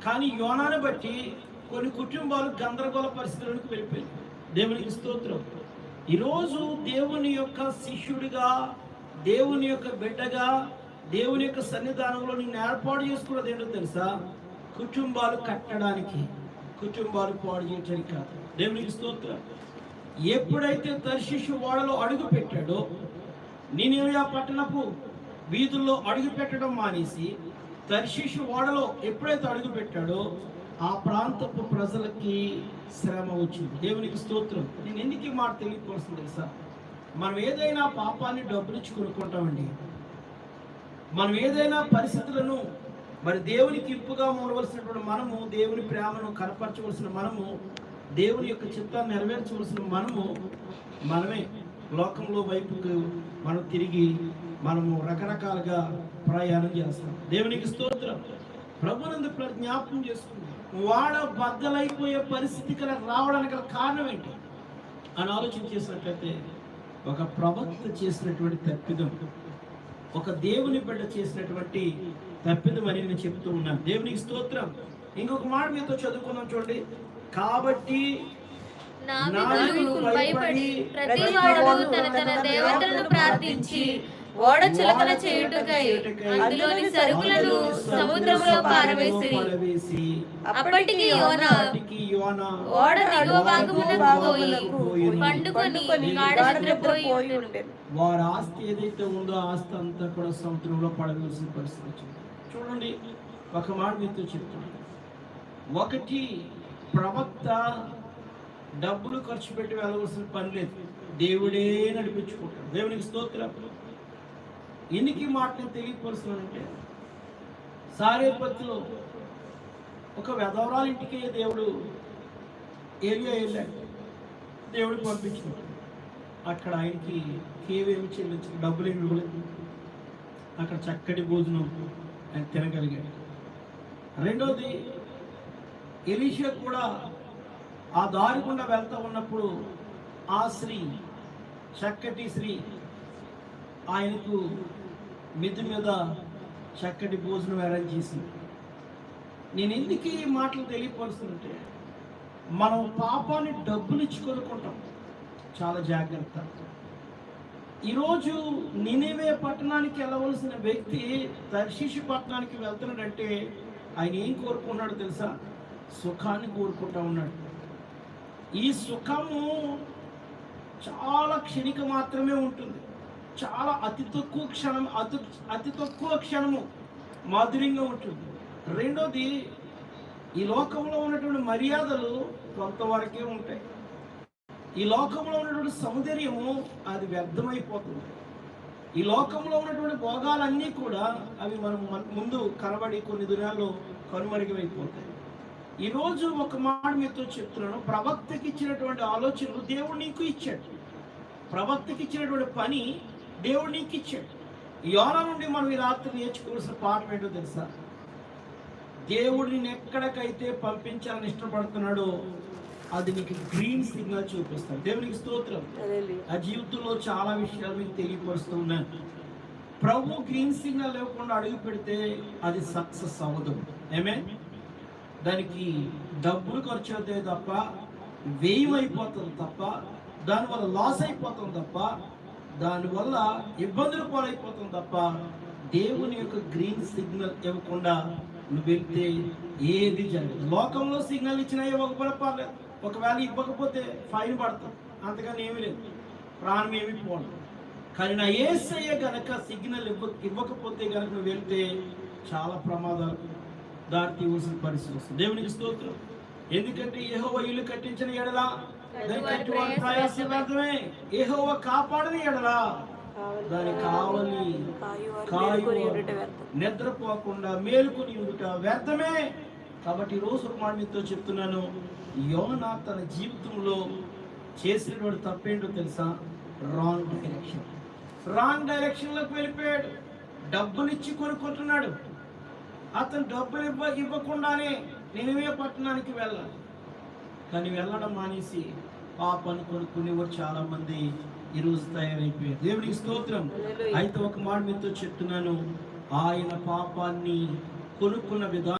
కానీ యోనాను బట్టి కొన్ని కుటుంబాలు గందరగోళ పరిస్థితులకు వెళ్ళిపోయాయి. దేవునికి స్తోత్రం. ఈరోజు దేవుని యొక్క శిష్యుడిగా, దేవుని యొక్క బిడ్డగా, దేవుని యొక్క సన్నిధానంలో నిన్ను ఏర్పాటు చేసుకున్నది ఏంటో తెలుసా? కుటుంబాలు కట్టడానికి, కుటుంబాలు పాడు చేయడానికి కాదు. దేవునికి స్తోత్రం. ఎప్పుడైతే తర్షీషు ఓడలో అడుగు పెట్టాడో, నినివే పట్టణపు వీధుల్లో అడుగు పెట్టడం మానేసి తర్షీషు ఓడలో ఎప్పుడైతే అడుగు పెట్టాడో ఆ ప్రాంతపు ప్రజలకి శ్రమ వచ్చింది. దేవునికి స్తోత్రం. నేను ఎందుకు ఈ మాట తెలియపరుస్తుంది తెలుసా? మనం ఏదైనా పాపాన్ని డబ్బులు ఇచ్చి కొనుక్కుంటామండి. మనం ఏదైనా పరిస్థితులను మరి దేవునికి ఇంపుగా ఉండవలసినటువంటి మనము, దేవుని ప్రేమను కనపరచవలసిన మనము, దేవుని యొక్క చిత్తాన్ని నెరవేర్చవలసిన మనమే లోకంలో వైపుకు మనం తిరిగి మనము రకరకాలుగా ప్రయాణం చేస్తాం. దేవునికి స్తోత్రం. ప్రభునందు జ్ఞాపకం చేసుకుంటాం. వాడ బద్దలైపోయే పరిస్థితికి రావడానికి గల కారణం ఏంటి అని ఆలోచన చేసినట్లయితే, ఒక ప్రవక్త చేసినటువంటి తప్పిదం, ఒక దేవుని బిడ్డ చేసినటువంటి తప్పిదం అని నేను చెప్తూ ఉన్నాను. దేవునికి స్తోత్రం. ఇంకొక మాట మీతో చదువుకుందాం చూడండి. కాబట్టి భయపడి ప్రతివాడు తన దేవతలను ప్రార్థించి ఓడ చులకన చేయుటకై అందులోని సరుకులను సముద్రంలో పారవేసి అప్పటికి యోనా ఓడ దిగువ భాగమునకు పోయి పండుకొని గాఢ నిద్రపోయి ఉండెను. వారి ఆస్తి ఏదైతే ఉందో ఆస్తి అంతా కూడా సముద్రంలో పడవలసిన పరిస్థితి వచ్చింది. చూడండి, ఒక మాట మీతో చెప్తున్నాను. ఒకటి, ప్రవక్త డబ్బులు ఖర్చు పెట్టి వెళ్ళవలసిన పని లేదు, దేవుడే నడిపించుకుంటాడు. దేవునికి స్తోత్రం. ఎన్నికి మాటను తెలియపరుస్తున్నానంటే, సారేపత్తిలో ఒక వెధవరాల ఇంటికి దేవుడు ఏరియా వెళ్ళాడు. దేవుడు పంపించాడు. అక్కడ ఆయనకి కేవేమి చెల్లించి డబ్బులు ఏమి ఇవ్వలేదు. అక్కడ చక్కటి భోజనం ఆయన తినగలిగాడు. రెండోది, ఎలీషా కూడా ఆ దారి గుండా వెళ్తా ఉన్నప్పుడు ఆ స్త్రీ, చక్కటి స్త్రీ, ఆయనకు మిద్ది మీద చక్కటి భోజనం అరేంజ్ చేసింది. నేను ఎందుకు ఈ మాటలు తెలియపరుస్తుంటే, మనం పాపాన్ని డబ్బులు ఇచ్చి కొనుక్కుంటాం. చాలా జాగ్రత్త. ఈరోజు నినివే పట్టణానికి వెళ్ళవలసిన వ్యక్తి తర్షీషు పట్టణానికి వెళ్తున్నాడంటే ఆయన ఏం కోరుకున్నాడు తెలుసా? సుఖాన్ని కోరుకుంటా ఉన్నాడు. ఈ సుఖము చాలా క్షణిక మాత్రమే ఉంటుంది. చాలా అతి తక్కువ క్షణము మాధుర్యంగా ఉంటుంది. రెండోది, ఈ లోకంలో ఉన్నటువంటి మర్యాదలు కొంతవరకే ఉంటాయి. ఈ లోకంలో ఉన్నటువంటి సౌందర్యము అది వ్యర్థమైపోతుంది. ఈ లోకంలో ఉన్నటువంటి భోగాలన్నీ కూడా అవి మనం ముందు కనబడి కొన్ని దినాల్లో కనుమరుగైపోతాయి. ఈరోజు ఒక మాట మీతో చెప్తున్నాను. ప్రవక్తకి ఇచ్చినటువంటి ఆలోచనలు దేవుడు నీకు ఇచ్చాడు. ప్రవక్తకి ఇచ్చినటువంటి పని దేవుడు నీకు ఇచ్చాడు. యోనా నుండి మనం ఈ రాత్రి నేర్చుకోవాల్సిన పాఠం ఏంటో తెలుసా? దేవుడు నిన్ను ఎక్కడికైతే పంపించాలని ఇష్టపడుతున్నాడో అది నీకు గ్రీన్ సిగ్నల్ చూపిస్తాడు. దేవునికి స్తోత్రం. ఆ జీవితంలో చాలా విషయాలు మీకు తెలియపరుస్తూ ఉన్నాను. ప్రభు గ్రీన్ సిగ్నల్ లేకుండా అడుగు పెడితే అది సక్సెస్ అవ్వదు. ఆమేన్. దానికి డబ్బులు ఖర్చు అవుతాయి తప్ప, వ్యయం అయిపోతుంది తప్ప, దానివల్ల లాస్ అయిపోతుంది తప్ప, దానివల్ల ఇబ్బందులు పాలైపోతుంది తప్ప, దేవుని యొక్క గ్రీన్ సిగ్నల్ ఇవ్వకుండా నువ్వు వెళ్తే ఏది జరగదు. లోకంలో సిగ్నల్ ఇచ్చినా ఇవ్వకపోతే పర్లేదు, ఒకవేళ ఇవ్వకపోతే ఫైన్ పడతాం, అంతగానే ఏమీ లేదు, ప్రాణం ఏమి పోదు. కానీ నా యేసయ్య గనక సిగ్నల్ ఇవ్వకపోతే గనక నువ్వు వెళ్తే చాలా ప్రమాదాలు దారి తీయవలసిన పరిస్థితి వస్తుంది. దేవునికి స్తోత్రం. ఎందుకంటే యెహోవా ఇల్లు కట్టించిన ఎడల దాని కట్టువారి ప్రయాసం వ్యర్థమే, యెహోవా కాపాడని ఎడల దాని కావలి నిద్రపోకుండా మేలుకొని ఉండుట వ్యర్థమే. కాబట్టి ఈరోజు ఒక మాట మీతో చెప్తున్నాను. యోనా తన జీవితంలో చేసినటువంటి తప్పేంటో తెలుసా? రాంగ్ డైరెక్షన్లోకి వెళ్ళిపోయాడు. డబ్బులు ఇచ్చి కొనుక్కుంటున్నాడు. అతను డబ్బులు ఇవ్వకుండానే నినివే పట్టణానికి వెళ్ళాలి. కానీ వెళ్ళడం మానేసి పాపాన్ని కొనుక్కునేవారు చాలా మంది ఈరోజు తయారైపోయారు. దేవునికి స్తోత్రం. అయితే ఒక మాట మీతో చెప్తున్నాను, ఆయన పాపాన్ని కొనుక్కున్న విధానం